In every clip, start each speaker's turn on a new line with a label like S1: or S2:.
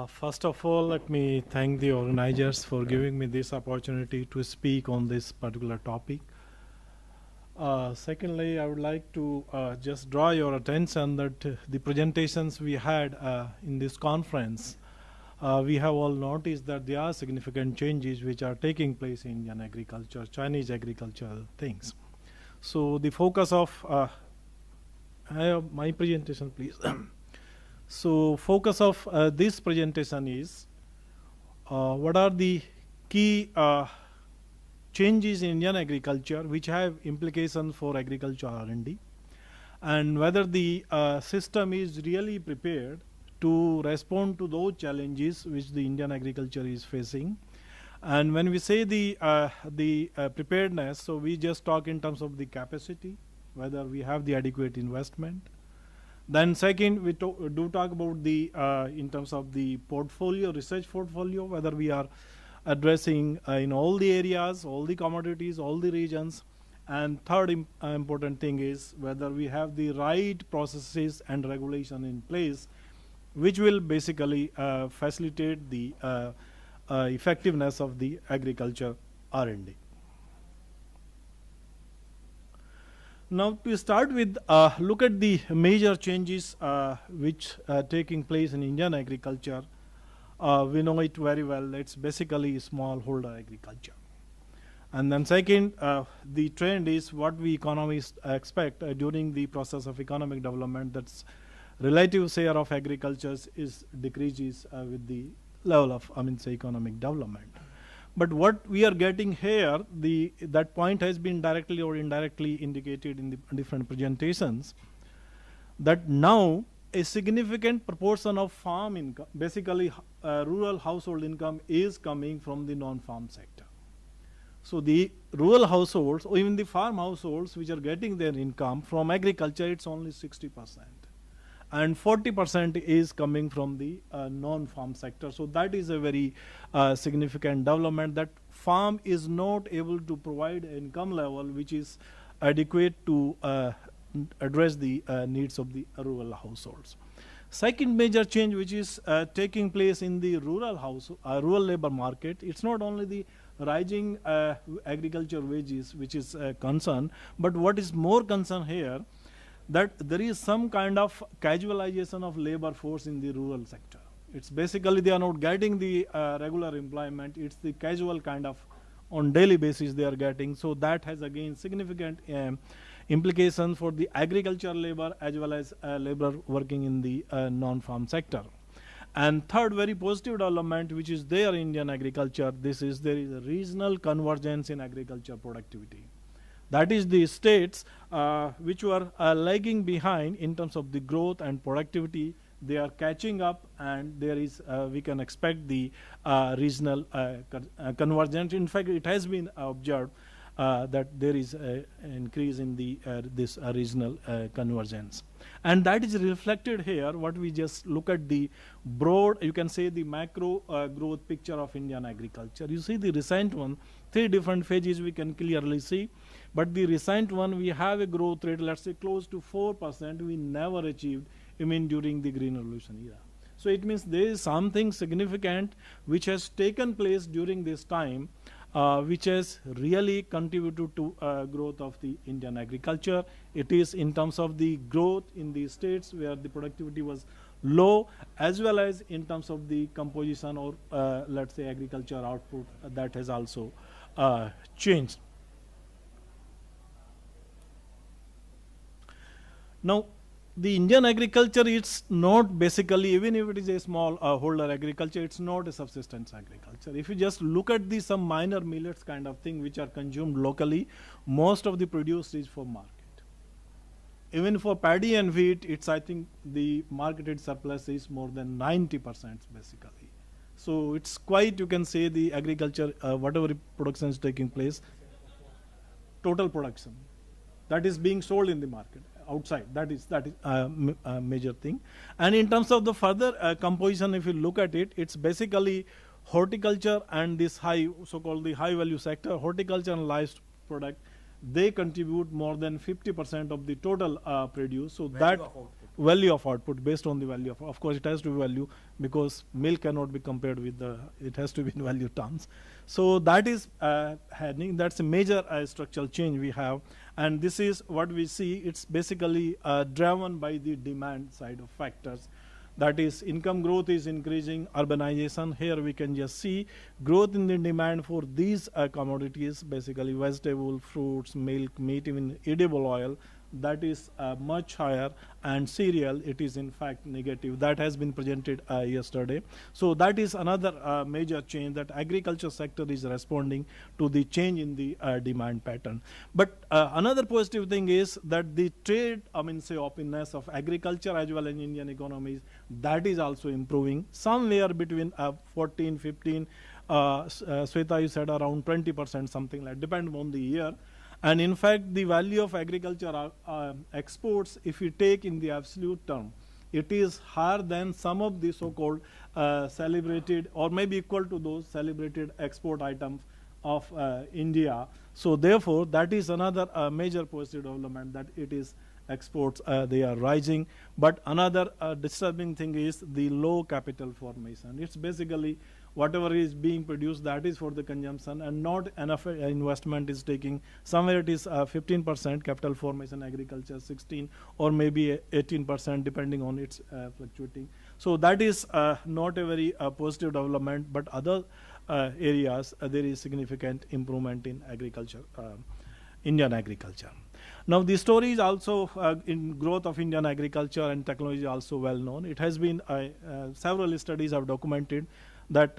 S1: First of all, let me thank the organizers for giving me this opportunity to speak on this particular topic. Secondly, I would like to just draw your attention that the presentations we had in this conference, we have all noticed that there are significant changes which are taking place in Indian agriculture, Chinese agricultural things. So the focus of I have my presentation, please. So focus of this presentation is what are the key changes in Indian agriculture which have implications for agriculture R&D, and whether the system is really prepared to respond to those challenges which the Indian agriculture is facing. And when we say the preparedness, so we just talk in terms of the capacity, whether we have the adequate investment. Then second, we do talk about the in terms of the portfolio, research portfolio, whether we are addressing in all the areas, all the commodities, all the regions. And third important thing is whether we have the right processes and regulation in place, which will basically facilitate the effectiveness of the agriculture R&D. Now to start with, look at the major changes which are taking place in Indian agriculture. We know it very well. It's basically smallholder agriculture. And then second, the trend is what we economists expect during the process of economic development, that's relative share of agriculture is decreases with the level of, economic development. But what we are getting here, that point has been directly or indirectly indicated in the different presentations, that now a significant proportion of farm income, basically rural household income, is coming from the non-farm sector. So the rural households, or even the farm households which are getting their income from agriculture, it's only 60%. And 40% is coming from the non-farm sector. So that is a very significant development, that farm is not able to provide an income level which is adequate to address the needs of the rural households. Second major change which is taking place in the rural labor market, it's not only the rising agriculture wages which is a concern, but what is more concern here, that there is some kind of casualization of labor force in the rural sector. It's basically they are not getting the regular employment, it's the casual kind of on daily basis they are getting. So that has again significant implications for the agriculture labor as well as labor working in the non-farm sector. And third very positive development which is there in Indian agriculture, there is a regional convergence in agriculture productivity. That is, the states which were lagging behind in terms of the growth and productivity, they are catching up, and there is we can expect the regional convergence. In fact, it has been observed that there is an increase in the this regional convergence, and that is reflected here. What we just look at the broad, you can say the macro growth picture of Indian agriculture. You see the recent one, 3 different phases we can clearly see. But the recent one, we have a growth rate, let's say close to 4%, we never achieved, during the Green Revolution era. So it means there is something significant which has taken place during this time, which has really contributed to growth of the Indian agriculture. It is in terms of the growth in the states where the productivity was low, as well as in terms of the composition or let's say agriculture output, that has also changed. Now, the Indian agriculture, it's not basically, even if it is a small holder agriculture, it's not a subsistence agriculture. If you just look at some minor millets kind of thing which are consumed locally, most of the produce is for market. Even for paddy and wheat, it's, I think the marketed surplus is more than 90% basically. So it's quite, you can say, the agriculture, whatever production is taking place, total production, that is being sold in the market outside. That is a major thing. And in terms of the further composition, if you look at it, it's basically horticulture and this so-called the high value sector, horticulture and livestock product, they contribute more than 50% of the total produce. So that value of output based on the value of course it has to be value, because milk cannot be compared with the, it has to be in value terms. So that is happening. That's a major structural change we have, and this is what we see. It's basically driven by the demand side of factors. That is, income growth is increasing, urbanization. Here we can just see growth in the demand for these commodities, basically vegetable, fruits, milk, meat, even edible oil. That is much higher, and cereal, it is in fact negative. That has been presented yesterday. So that is another major change, that agriculture sector is responding to the change in the demand pattern. But another positive thing is that the trade, openness of agriculture as well in Indian economies, that is also improving somewhere between 14, 15, Sweta, you said around 20%, something like, depending on the year. And in fact, the value of agriculture exports, if you take in the absolute term, it is higher than some of the so-called celebrated, or maybe equal to those celebrated export items of India. So therefore, that is another major positive development, that it is exports, they are rising. But another disturbing thing is the low capital formation. It's basically whatever is being produced, that is for the consumption, and not enough investment is taking. Somewhere it is 15% capital formation, agriculture 16, or maybe 18%, depending on its fluctuating. So that is not a very positive development. But other areas, there is significant improvement in agriculture, Indian agriculture. Now the story is also in growth of Indian agriculture and technology also well known. It has been several studies have documented that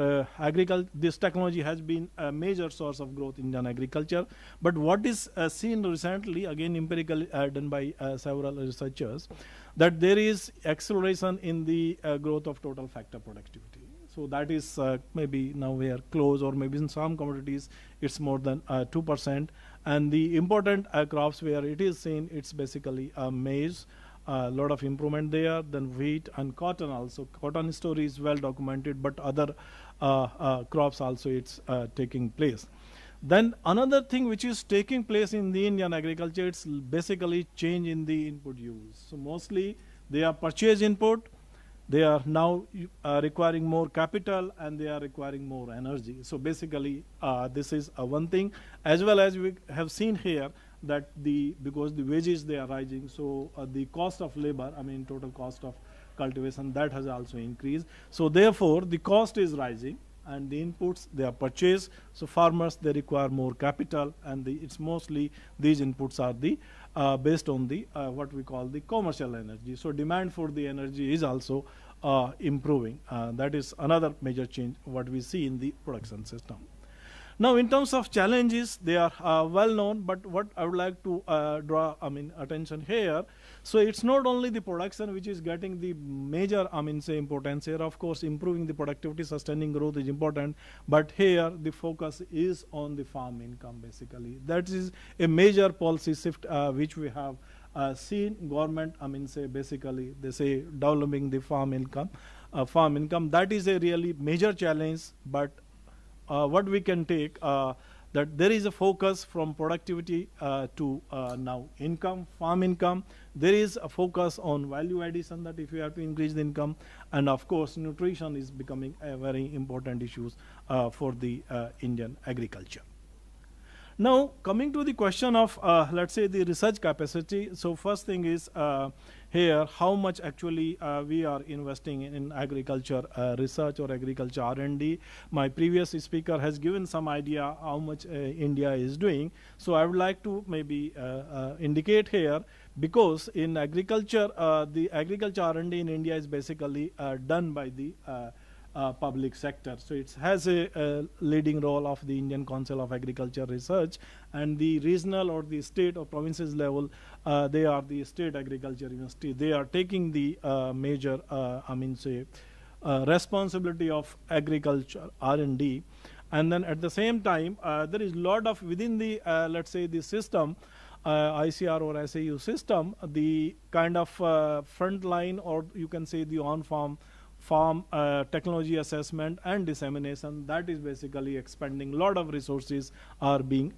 S1: this technology has been a major source of growth in Indian agriculture. But what is seen recently, again empirically done by several researchers, that there is acceleration in the growth of total factor productivity. So that is maybe now we are close, or maybe in some commodities it's more than 2%. And the important crops where it is seen, it's basically maize, a lot of improvement there, then wheat and cotton also. Cotton story is well documented, but other crops also it's taking place. Then another thing which is taking place in the Indian agriculture, it's basically change in the input use. So mostly they are purchase input, they are now requiring more capital, and they are requiring more energy. So basically this is one thing, as well as we have seen here that because the wages they are rising, so the cost of labor, total cost of cultivation, that has also increased. So therefore the cost is rising, and the inputs they are purchased. So farmers, they require more capital, and it's mostly these inputs are the based on the what we call the commercial energy. So demand for the energy is also improving. That is another major change what we see in the production system. Now, in terms of challenges, they are well known, but what I would like to draw attention here, so it's not only the production which is getting the major importance here. Of course, improving the productivity, sustaining growth is important, but here the focus is on the farm income basically. That is a major policy shift which we have seen. Government basically they say developing the farm income. That is a really major challenge, but what we can take that there is a focus from productivity to now income, farm income. There is a focus on value addition, that if you have to increase the income, and of course nutrition is becoming a very important issue for the Indian agriculture. Now coming to the question of let's say the research capacity. So first thing is here how much actually we are investing in agriculture research or agriculture R&D. My previous speaker has given some idea how much India is doing. So I would like to maybe indicate here, because in agriculture the agriculture R&D in India is basically done by the public sector. So it has a leading role of the Indian Council of Agriculture Research, and the regional or the state or provinces level, they are the state agriculture university. They are taking the major, responsibility of agriculture R&D. And then at the same time, there is a lot of within the, let's say the system, ICR or SAU system, the kind of front line, or you can say the on-farm farm technology assessment and dissemination, that is basically expanding. Lot of resources are being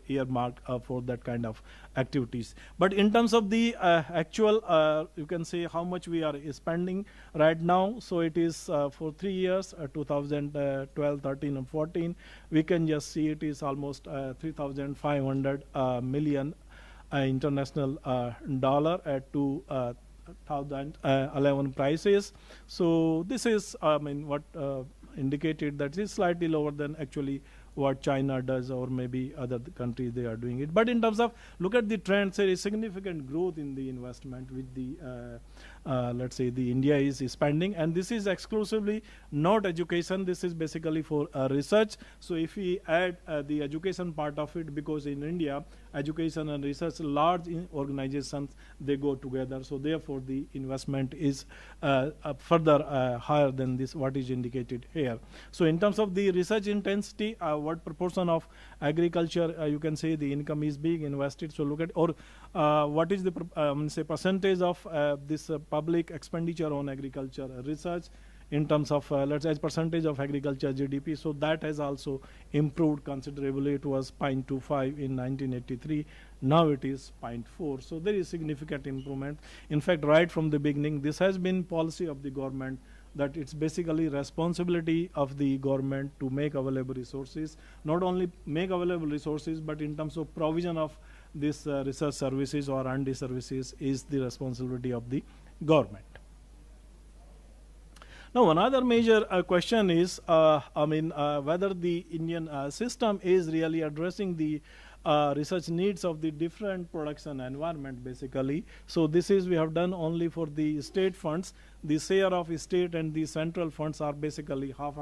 S1: earmarked for that kind of activities. But in terms of the actual, you can say how much we are spending right now. So it is for 3 years, 2012, 13 and 14, we can just see it is almost 3,500 million international dollar at 2011 prices. So this is, what indicated that is slightly lower than actually what China does, or maybe other countries they are doing it. But in terms of look at the trends, there is significant growth in the investment with the let's say the India is spending, and this is exclusively not education. This is basically for research. So if we add the education part of it, because in India education and research, large organizations, they go together. So therefore the investment is further higher than this what is indicated here. So in terms of the research intensity, what proportion of agriculture you can say the income is being invested. So look at, or what is the say percentage of this public expenditure on agriculture research in terms of let's say as percentage of agriculture GDP. So that has also improved considerably. It was 0.25 in 1983. Now it is 0.4. So there is significant improvement. In fact, right from the beginning, this has been policy of the government, that it's basically responsibility of the government to make available resources, not only make available resources, but in terms of provision of this research services or R&D services is the responsibility of the government. Now, another major question is, whether the Indian system is really addressing the research needs of the different production environment basically. So this is, we have done only for the state funds. The share of state and the central funds are basically half,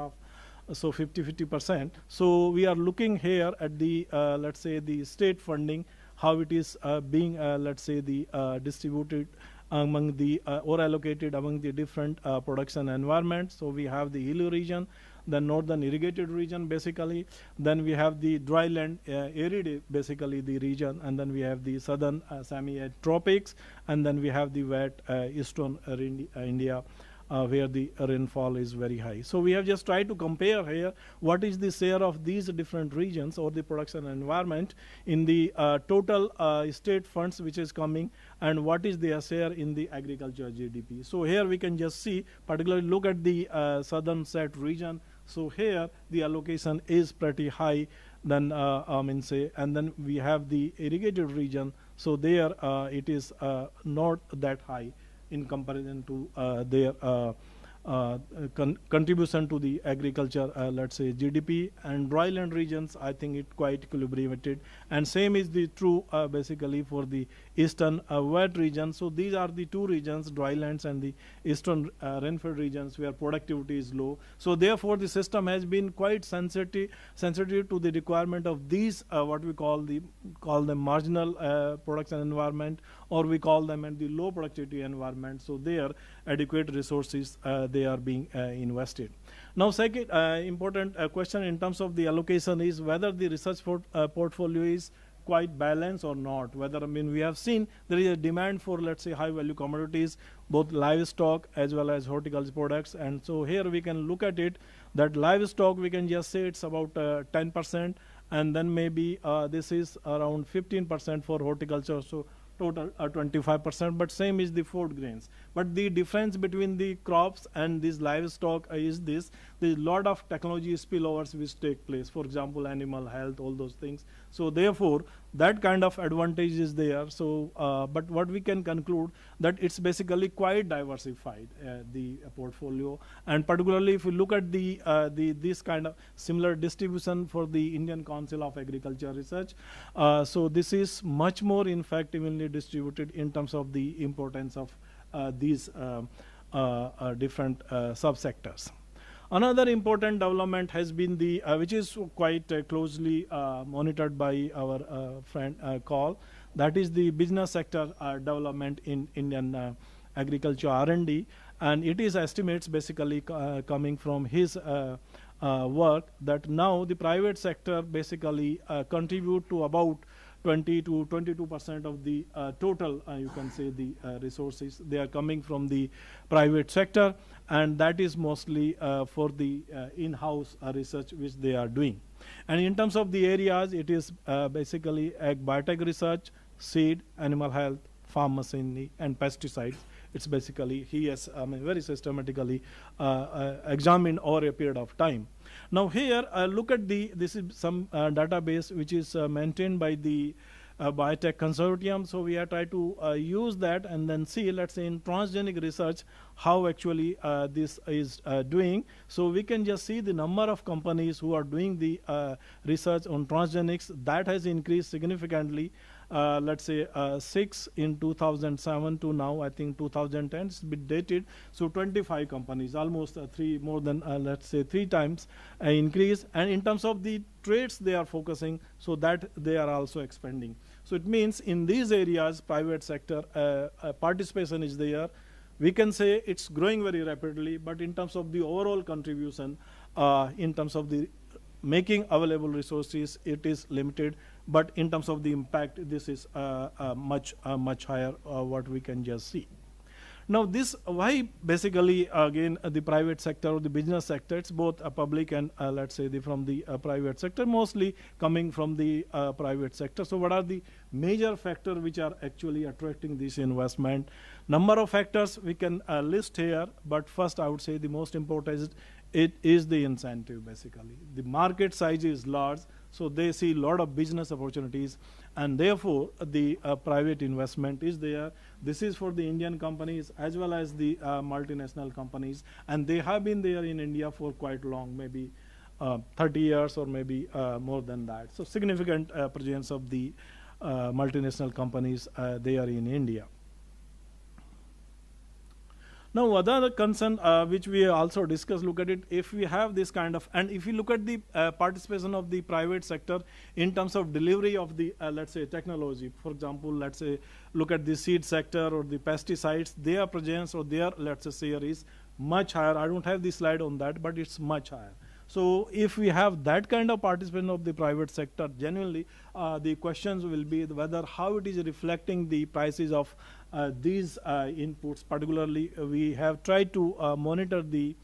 S1: so 50-50%. So we are looking here at the, let's say the state funding, how it is being, let's say the distributed among the or allocated among the different production environments. So we have the hilly region, the northern irrigated region basically, then we have the dry land arid basically the region, and then we have the southern semi-arid tropics, and then we have the wet eastern India where the rainfall is very high. So we have just tried to compare here what is the share of these different regions or the production environment in the total state funds which is coming, and what is their share in the agriculture GDP. So here we can just see, particularly look at the southern set region. So here the allocation is pretty high, then and then we have the irrigated region. So there it is not that high in comparison to their contribution to the agriculture, let's say GDP, and dryland regions, I think it quite equilibrated. And same is the true basically for the eastern wet region. So these are the two regions, drylands and the eastern rainfed regions, where productivity is low. So therefore the system has been quite sensitive to the requirement of these what we call them marginal production environment, or we call them at the low productivity environment. So there adequate resources they are being invested. Now second important question in terms of the allocation is whether the research portfolio is quite balanced or not. Whether, we have seen there is a demand for, let's say, high value commodities, both livestock as well as horticulture products. And so here we can look at it, that livestock we can just say it's about 10%, and then maybe this is around 15% for horticulture. So total 25%, but same is the food grains. But the difference between the crops and these livestock is this: there's a lot of technology spillovers which take place. For example, animal health, all those things. So therefore, that kind of advantage is there. So, but what we can conclude that it's basically quite diversified the portfolio, and particularly if we look at the this kind of similar distribution for the Indian Council of Agriculture Research. So this is much more, in fact, evenly distributed in terms of the importance of these different subsectors. Another important development has been the, which is quite closely monitored by our friend Call, that is the business sector development in Indian agriculture R&D, and it is estimates basically coming from his work, that now the private sector basically contribute to about 20 to 22% of the total, you can say, the resources. They are coming from the private sector, and that is mostly for the in-house research which they are doing. And in terms of the areas, it is basically ag biotech research, seed, animal health, farm machinery, and pesticides. It's basically he has very systematically examined over a period of time. Now here, look at this is some database which is maintained by the biotech consortium. So we have tried to use that and then see, let's say in transgenic research, how actually this is doing. So we can just see the number of companies who are doing the research on transgenics. That has increased significantly. Let's say 6 in 2007 to now, I think 2010, it's a bit dated. So 25 companies, almost more than let's say 3 times increase. And in terms of the traits they are focusing, so that they are also expanding. So it means in these areas, private sector participation is there. We can say it's growing very rapidly, but in terms of the overall contribution, in terms of the making available resources, it is limited. But in terms of the impact, this is much higher, what we can just see. Now this, why basically again the private sector or the business sector, it's both a public and let's say from the private sector, mostly coming from the private sector. So what are the major factors which are actually attracting this investment? Number of factors we can list here, but first I would say the most important is the incentive. Basically the market size is large, so they see a lot of business opportunities, and therefore the private investment is there. This is for the Indian companies as well as the multinational companies, and they have been there in India for quite long, maybe 30 years or maybe more than that. So significant presence of the multinational companies there in India. Now, other concern which we also discussed, look at it, if we have this kind of, and if you look at the participation of the private sector in terms of delivery of the, let's say, technology. For example, let's say, look at the seed sector or the pesticides, their presence or their, let's say, share is much higher. I don't have the slide on that, but it's much higher. So if we have that kind of participation of the private sector, genuinely, the questions will be whether how it is reflecting the prices of these inputs. Particularly, we have tried to monitor the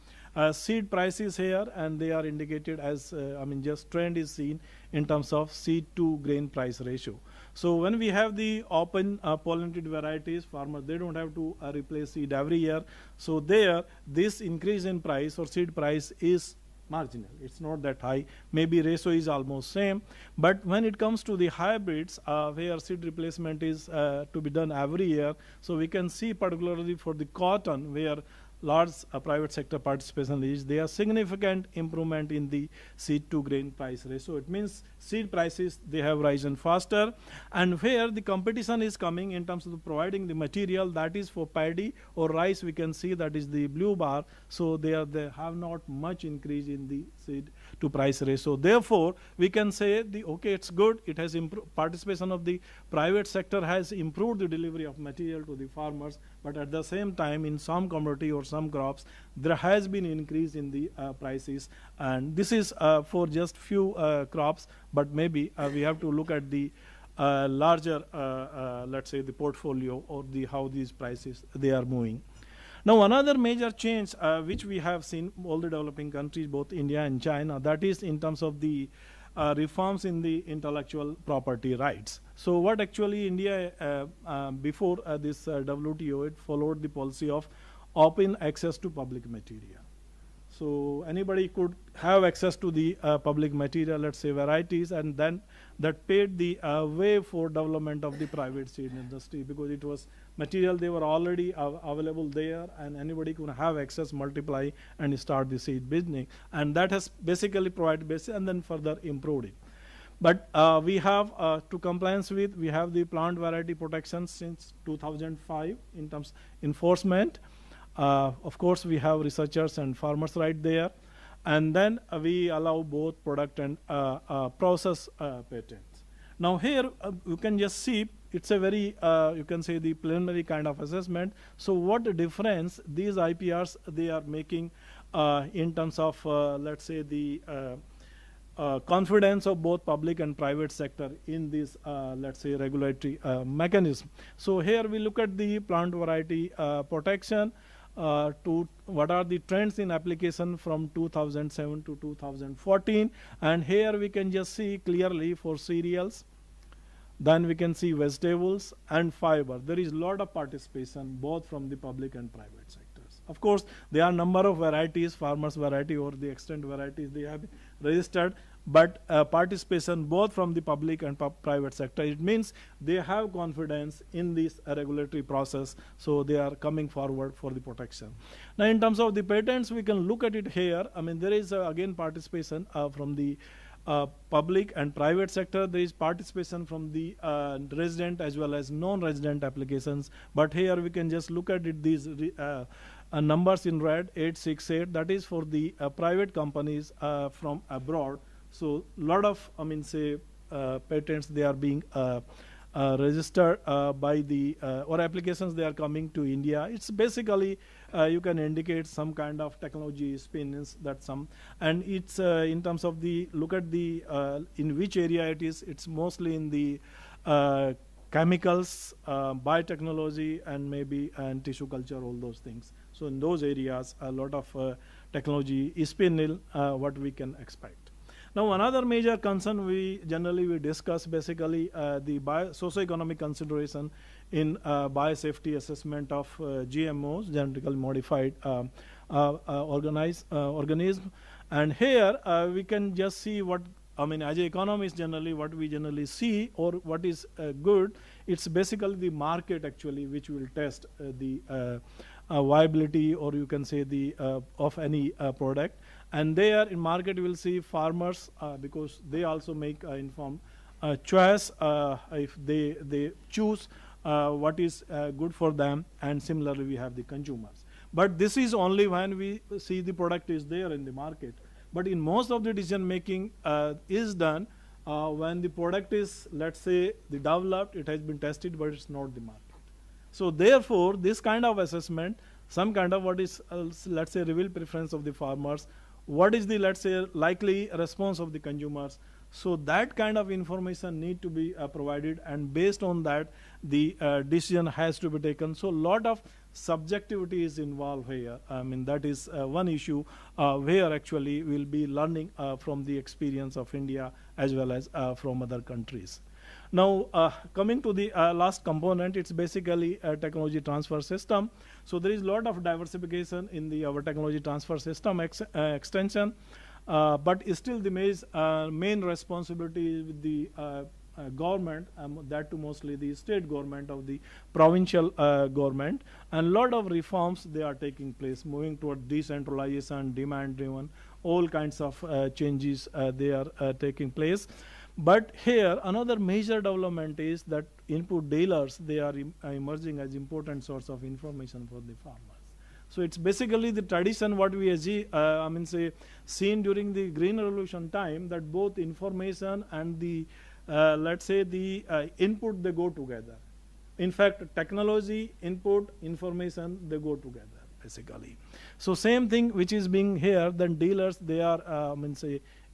S1: seed prices here, and they are indicated as, just trend is seen in terms of seed to grain price ratio. So when we have the open pollinated varieties, farmers, they don't have to replace seed every year. So there, this increase in price or seed price is marginal. It's not that high. Maybe ratio is almost same. But when it comes to the hybrids, where seed replacement is to be done every year, so we can see particularly for the cotton, where large private sector participation is, there are significant improvement in the seed to grain price ratio. It means seed prices, they have risen faster, and where the competition is coming in terms of providing the material, that is for paddy or rice, we can see that is the blue bar. So they have not much increase in the seed to price ratio. Therefore, we can say okay, it's good. It has improved. Participation of the private sector has improved the delivery of material to the farmers, but at the same time, in some commodity or some crops, there has been increase in the prices, and this is for just few crops, but maybe we have to look at the larger, let's say, the portfolio or how these prices they are moving. Now, another major change which we have seen all the developing countries, both India and China, that is in terms of the reforms in the intellectual property rights. So what actually India, before this WTO, it followed the policy of open access to public material. So anybody could have access to the public material, let's say varieties, and then that paved the way for development of the private seed industry, because it was material they were already available there, and anybody could have access, multiply, and start the seed business. And that has basically provided basis and then further improved it. But we have to compliance with, we have the plant variety protection since 2005 in terms enforcement. Of course, we have researchers and farmers right there. And then we allow both product and process patents. Now here, you can just see, it's a very, you can say, the preliminary kind of assessment. So what difference these IPRs, they are making in terms of, let's say, the confidence of both public and private sector in this, let's say, regulatory mechanism. So here we look at the plant variety protection. to what are the trends in application from 2007 to 2014, and here we can just see clearly for cereals, then we can see vegetables and fiber. There is a lot of participation both from the public and private sectors. Of course, there are number of varieties, farmers variety or the extent varieties they have registered, but participation both from the public and private sector. It means they have confidence in this regulatory process, so they are coming forward for the protection. Now, in terms of the patents, we can look at it here. I mean, there is again participation from the public and private sector. There is participation from the resident as well as non-resident applications. But here we can just look at it, these numbers in red, 868, that is for the private companies from abroad. So lot of, I mean, say, patents, they are being registered by the, or applications, they are coming to India. It's basically, you can indicate some kind of technology spin-ins, that some, and it's in terms of the, look at the, in which area it is, it's mostly in the chemicals, biotechnology, and maybe and tissue culture, all those things. So in those areas, a lot of technology is spin-in, what we can expect. Now, another major concern we generally discuss basically the socio-economic consideration in biosafety assessment of GMOs, genetically modified organism. And here we can just see what, I mean, as an economist, generally what we generally see or what is good, it's basically the market actually which will test the viability, or you can say the of any product. And there in market you will see farmers because they also make informed choice if they choose what is good for them, and similarly we have the consumers. But this is only when we see the product is there in the market. But in most of the decision making is done when the product is, let's say, the developed, it has been tested, but it's not the market. So therefore, this kind of assessment, some kind of what is, let's say, reveal preference of the farmers, what is the, let's say, likely response of the consumers. So that kind of information need to be provided, and based on that, the decision has to be taken. So a lot of subjectivity is involved here. I mean, that is one issue where actually we'll be learning from the experience of India as well as from other countries. Now, coming to the last component, it's basically a technology transfer system. So there is a lot of diversification in our technology transfer system extension, but still the main responsibility with the government, that too mostly the state government of the provincial government, and lot of reforms they are taking place, moving toward decentralization, demand driven, all kinds of changes they are taking place. But here another major development is that input dealers, they are emerging as important source of information for the farmers. So it's basically the tradition what we seen during the Green Revolution time, that both information and the let's say the input, they go together. In fact, technology, input, information, they go together basically. So same thing which is being here, then dealers, they are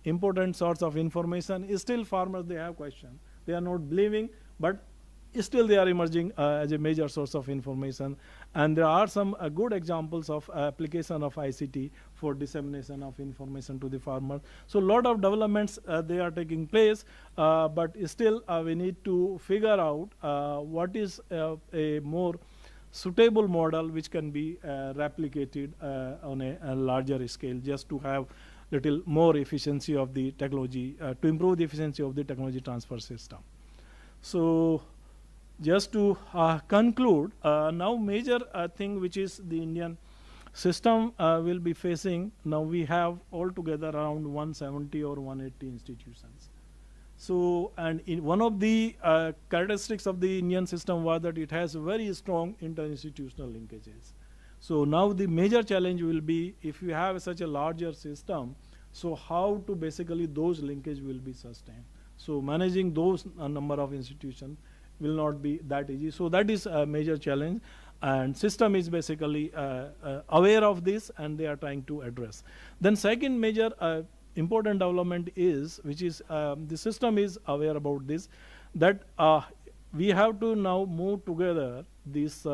S1: important source of information. Still farmers, they have question. They are not believing, but still they are emerging as a major source of information. And there are some good examples of application of ICT for dissemination of information to the farmer. So a lot of developments they are taking place, but still we need to figure out what is a more suitable model which can be replicated on a larger scale, just to have little more efficiency of the technology, to improve the efficiency of the technology transfer system. So just to conclude, now major thing which is the Indian system will be facing, now we have altogether around 170 or 180 institutions. So, and in one of the characteristics of the Indian system was that it has very strong interinstitutional linkages. So now the major challenge will be, if you have such a larger system, so how to basically those linkage will be sustained. So managing those number of institutions will not be that easy. So that is a major challenge, and system is basically aware of this, and they are trying to address. Then second major important development is, which is the system is aware about this, that we have to now move together this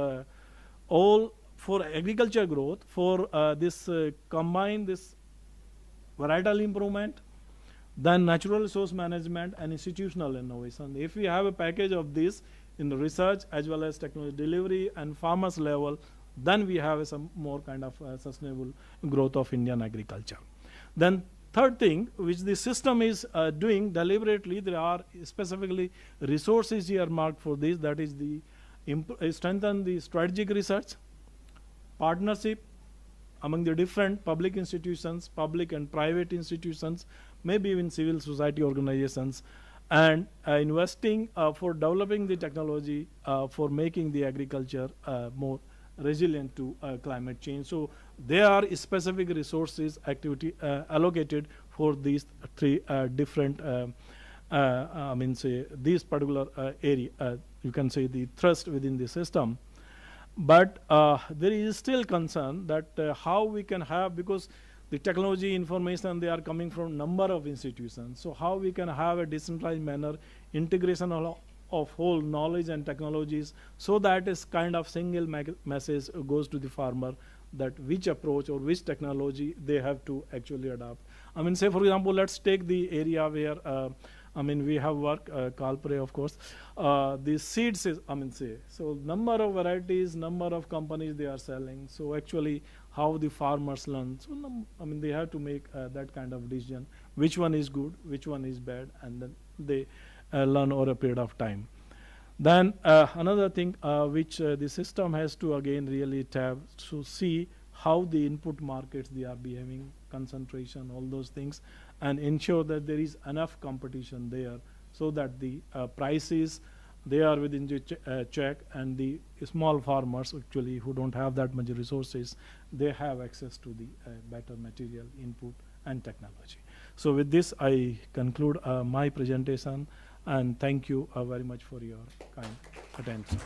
S1: all for agriculture growth, for this combine this varietal improvement, then natural resource management and institutional innovation. If we have a package of this in the research as well as technology delivery and farmers level, then we have some more kind of sustainable growth of Indian agriculture. Then third thing, which the system is doing deliberately, there are specifically resources here marked for this, that is the strengthen the strategic research, partnership among the different public institutions, public and private institutions, maybe even civil society organizations, and investing for developing the technology for making the agriculture more resilient to climate change. So there are specific resources activity allocated for these three different I mean say these particular area you can say the thrust within the system. But there is still concern that how we can have, because the technology information they are coming from number of institutions, so how we can have a decentralized manner integration of whole knowledge and technologies, so that is kind of single message goes to the farmer that which approach or which technology they have to actually adopt. I mean, say for example, let's take the area where I mean we have work Kalpre, of course. The seeds is, I mean say, so number of varieties, number of companies they are selling. So actually how the farmers learn. So I mean they have to make that kind of decision, which one is good, which one is bad, and then they learn over a period of time. Then another thing which the system has to again really tab to see how the input markets they are behaving, concentration, all those things, and ensure that there is enough competition there so that the prices they are within the check, and the small farmers actually who don't have that much resources, they have access to the better material input and technology. So with this I conclude my presentation, and thank you very much for your kind attention.